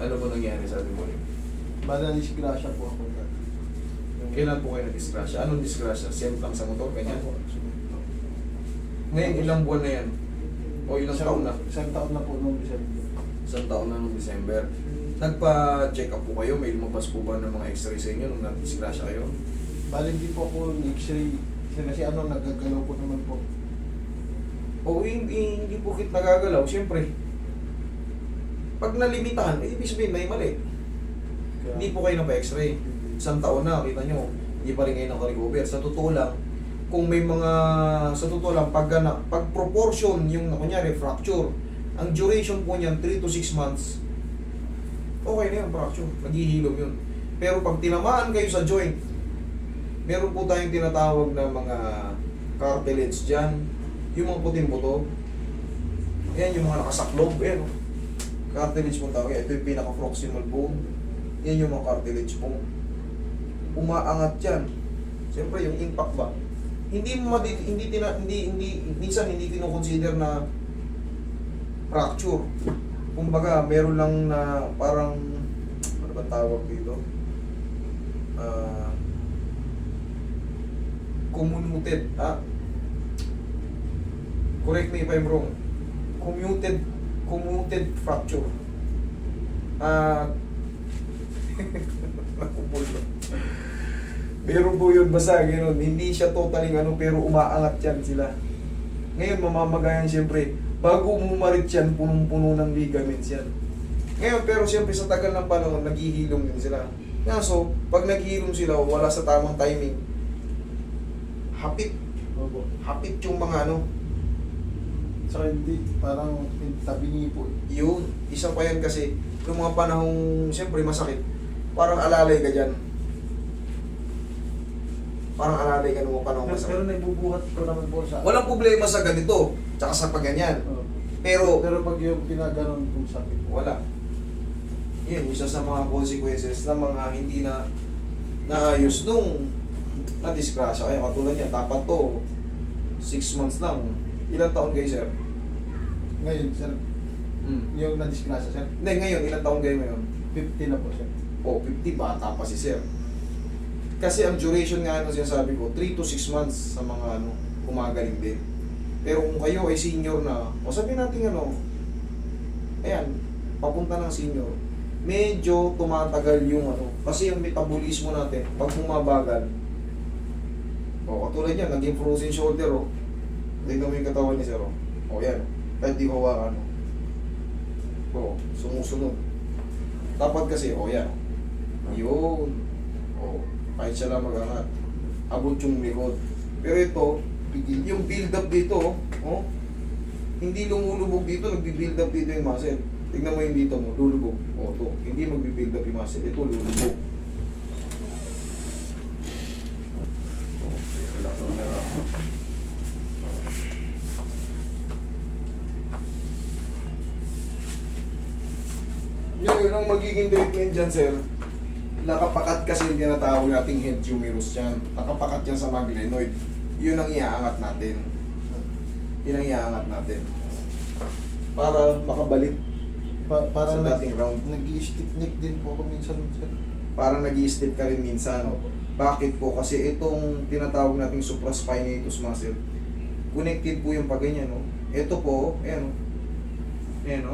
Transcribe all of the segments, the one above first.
Ano po nangyari sa ating body? Disgrasya po ako. Kailan po kayo nag-disgrasya? Anong disgrasya? Siyempre lang sa motor, ganyan? Ngayon, ilang buwan na yan? O ilang taon na? Isang taon na po nung December. Isang taon na nung December. Nagpa-check up po kayo? May lumabas po ba ng mga x-ray sa inyo nung nag-disgrasya kayo? Bali di po ako x-ray. Kasi nagagalaw po naman po. O hindi po kit nagagalaw, siyempre. Pag nalimitahan, ibig sabihin may mali. Kaya, Hindi po kayo napa-x-ray. Isang taon na, kita nyo, hindi pa rin kayo naka-recover. Sa totoo lang, kung may mga, sa totoo lang, pag proportion yung, kunyari, fracture, ang duration po niyan, 3 to 6 months, okay na yung fracture, naghihilom yun. Pero pag tinamaan kayo sa joint, meron po tayong tinatawag na mga cartilage dyan, yung mga puting buto, yan yung mga nakasaklob, yan, cartilage po tawag, ito yung pinaka-proximal bone, yan yung mga cartilage po. Umaangat yan. Siyempre yung impact ba? Minsan hindi kino-consider na fracture. Kumbaga, meron lang na parang ano ba tawag dito? Comminuted. Correct me if I'm wrong. Comminuted fracture. Nakupulot. Meron po yun, basta gano'n. Hindi siya totaling pero umaangat yan sila. Ngayon, mamamagayan siyempre. Bago umumarit yan, punong-puno ng ligaments yan. Ngayon, pero siyempre sa tagal ng panahon, naghihilom din sila. So, pag naghihilom sila, wala sa tamang timing, hapit. opo. Hapit yung mga Saka hindi, parang tabingi po. yun. Isa pa yan kasi, yung mga panahong, siyempre masakit, parang alalay ka dyan. Parang alalay ka nung mga panahong masakit. Pero naibubuhat ko naman po sa... Walang problema sa ganito, tsaka sa pagganyan. Oo. Pero, Pero pag yung pinaganon kung sakit po. wala. Yan, isa sa mga consequences ng mga hindi na naayos nung na-disgrasya. Kaya katulad yan, dapat to 6 months lang. Ilang taon kayo, sir? Ngayon, sir, yung na-disgrasya, sir, Hindi, ngayon, ilang taon kayo ngayon? 50 na po, sir. O, 50, bata pa si sir. Kasi ang duration nga sinasabi ko, 3 to 6 months sa mga gumagaling din. Pero kung kayo ay senior na, o sabihin natin ayan, papunta ng senior, medyo tumatagal yung kasi yung metabolismo natin, pag bumabagal, katulad yan, naging frozen shoulder, tignan mo yung katawan ni sir, yan, kahit di ko hawakan, sumusunod. Dapat kasi, yan, yun, kahit siya lang mag-angat, abot yung likod. Pero ito, yung build up dito, hindi lumulubog dito, nagbi-build up dito yung muscle. Tignan mo yung dito mo, lulubog. Ito, hindi magbi-build up yung muscle, ito lulubog. Relax na. Yun ang magiging treatment dyan, sir. Nakapakat kasi yung tinatawag nating head humerus dyan. Nakapakat yan sa mga glenoid. Yun ang iaangat natin. Yun ang iaangat natin. Para makabalik Parang sa dating round. nag-i-stick neck din po ako minsan, sir. Parang nag-i-step ka rin minsan. Bakit po? Kasi itong tinatawag nating supraspinatus muscle, connected po yung pagganyan, Ito po, ayan, Ayan,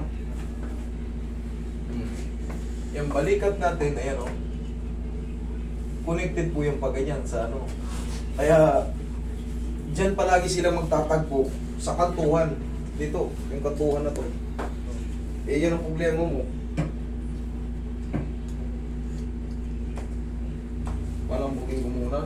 Yung balikat natin, ayan, connected po yung pagganyan sa Kaya, dyan palagi sila magtatagpo sa kantuhan. Dito, yung kantuhan na to. Yan ang problema mo. Palambutin ko muna.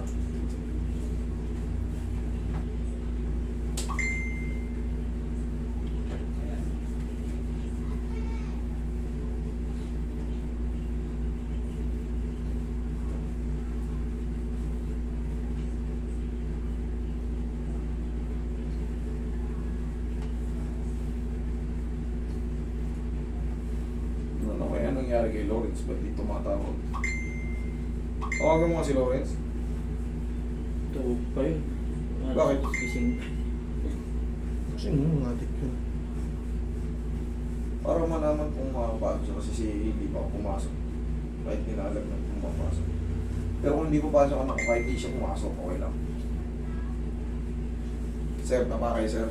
Anong nangyari kay Lawrence? Ba't di tumatawag? Tawagan mo nga si Lawrence. Tawag pa yun. Bakit? Gising. Kasi ngatik yun. Para malaman kung makapasok siya kasi si hindi pa pumasok. Kahit nilalag na kung mapasok. Pero kung hindi papasok anak ko, kahit di siya pumasok, okay lang. Sir, tama kayo sir.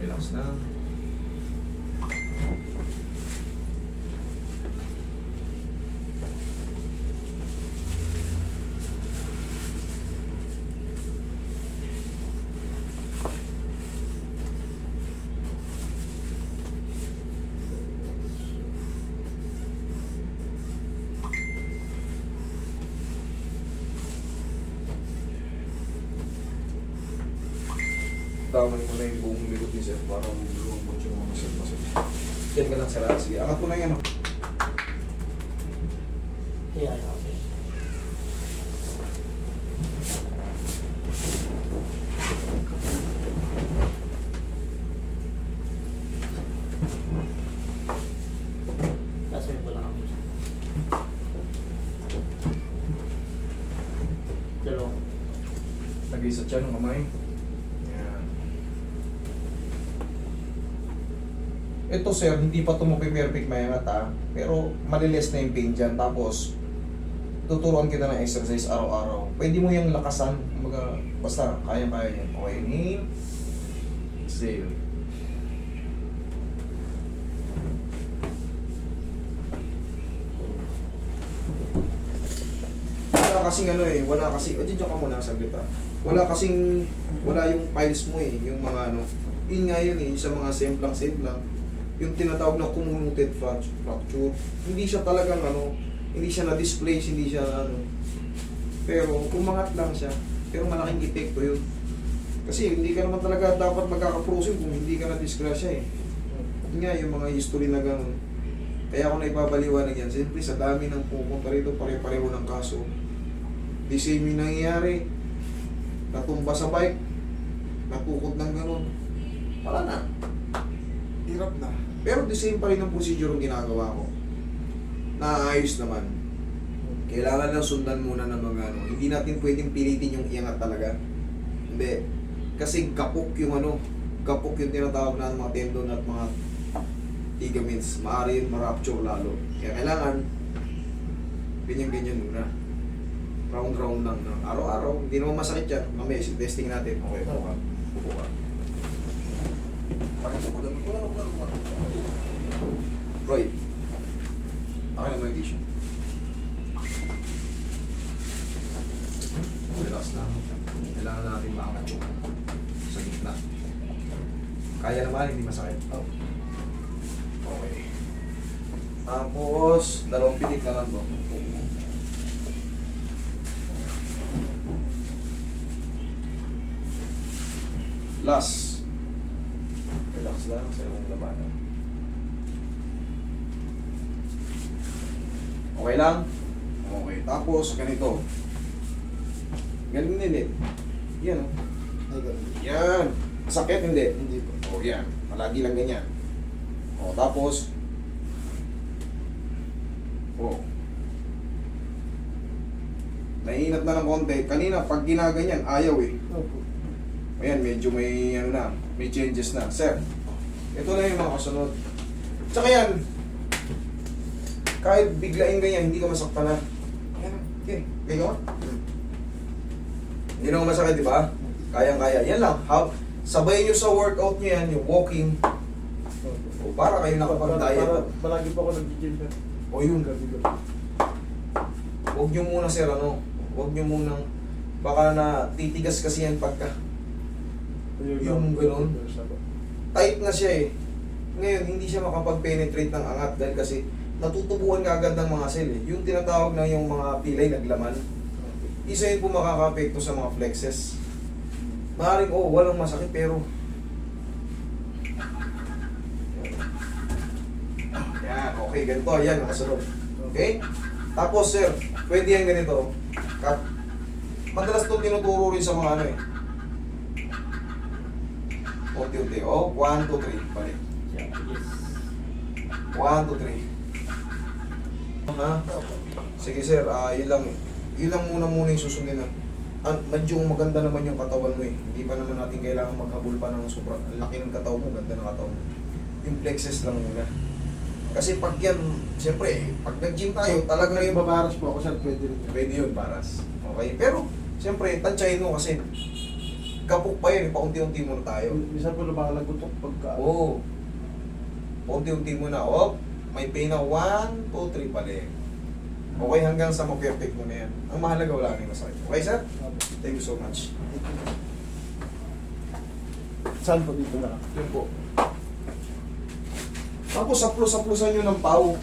Relax na. Damay mo na yung buong likod ni sir para lumambot yung mga muscle. Yan ka lang sir. Sige, angat mo na yan. Oh. Yeah, okay. Tapos may pala kami. Dalawang. Lagay sa tiyan ng kamay. Yan. Ito sir, hindi pa perfect mayangat ha. Pero maliles na yung pain dyan. Tapos, tuturuan kita ng exercise araw-araw. Pwede mo yung lakasan. Basta, kaya-kaya yan. Okay, inhale. Exhale. Wala kasing ano eh, wala kasing, o dyan ka muna saglit ha. Wala kasing, wala yung piles mo eh, yung mga ano. Yun nga yun eh, sa mga semplang, yung tinatawag na comminuted fracture. Hindi siya talagang ano, hindi siya na-displace, hindi siya ano. Pero umangat lang siya, pero malaking epekto yun. Kasi hindi ka naman talaga dapat magkaka-frozen kung hindi ka na-disgrasya eh. Yun nga yung mga history na gano'n. Kaya ako na ipapaliwanag yan, siyempre sa dami ng pupunta rito, pare-pareho ng kaso. The same yung nangyayari. Natumba sa bike, natukod ng gano'n. Wala na. Hirap na. Pero the same pa rin ang procedure yung ginagawa ko. Naayos naman. Kailangan lang sundan muna ng mga ano. Hindi natin pwedeng pilitin yung iangat talaga. Hindi. Kasi gapok yung ano, gapok yung tinatawag na mga tendon at mga ligaments. Maaari yun ma-rupture lalo. Kaya kailangan ganyan-ganyan muna. Round-round lang na. Araw-araw. Hindi naman masakit yan. Mamaya, testing natin. Okay, upo ka. Upo ka. Roy. Okay lang mo yung tissue. Relax na. Kailangan natin maangat yung sa gitna. Kaya naman, hindi masakit. Oh. Okay. Tapos, dalawang pitik na lang to. Last. Relax lang sa iyong labanan. Okay lang? Okay. Tapos, ganito. Ganun din eh. Yan o. Ay, ganun. Yan. Masakit hindi? Hindi po. O yan. Malagi lang ganyan. O tapos. O. Nainat na ng konti. Kanina, pag ginaganyan, ayaw eh. Opo. Ayan, medyo may ano na, may changes na. Sir, ito na yung mga kasunod. Tsaka yan, kahit biglain ganyan, hindi ka masaktan na. Ayan, okay. Okay ka? Hindi naman masakit, di ba? Kayang-kaya. Yan lang. Sabayin nyo sa workout nyo yan, yung walking. O para kayo nakapag-diet. Palagi po ako nag-gym sir. O yun. Gabi-gabi. Huwag nyo muna, sir, ano. Huwag nyo munang, baka na titigas kasi yan pagka. Yung ganun. Tight na siya eh. Ngayon, hindi siya makapag-penetrate ng angat dahil kasi natutubuan ka agad ng mga cell eh. Yung tinatawag na yung mga pilay naglaman, isa yun po makaka-apekto sa mga flexes. Maaaring, walang masakit pero... Yan, okay, ganito. Yan, nakasunod. Okay? Tapos, sir, pwede yan ganito. Cut. Madalas ito tinuturo rin sa mga ano eh. Unti-unti. 1, 2, 3. Balik. Yes. 1, 2, 3. Ha? Sige sir, yun lang muna yung susundin na. Medyo maganda naman yung katawan mo eh. Hindi pa naman natin kailangan maghabol pa ng sobrang ang laki ng katawan mo, ganda ng katawan mo. Yung plexus lang muna. Kasi pag yan, siyempre, pag nag-gym tayo, talaga yung Babaras po ako, sir, pwede rin. pwede yun, paras. Okay? Pero, siyempre, tansyahin mo kasi kapok pa yan, paunti-unti muna tayo. Minsan po lumalagotok pagka... Oo. Paunti-unti muna. Oh, may pain na 1, 2, 3 balik. Okay, hanggang sa ma-perfect mo na yan. Ang mahalaga, wala nang masakit. Okay, sir? Thank you so much. Saan po dito na? Yun po. Tapos, saplo-saplosan nyo ng pau.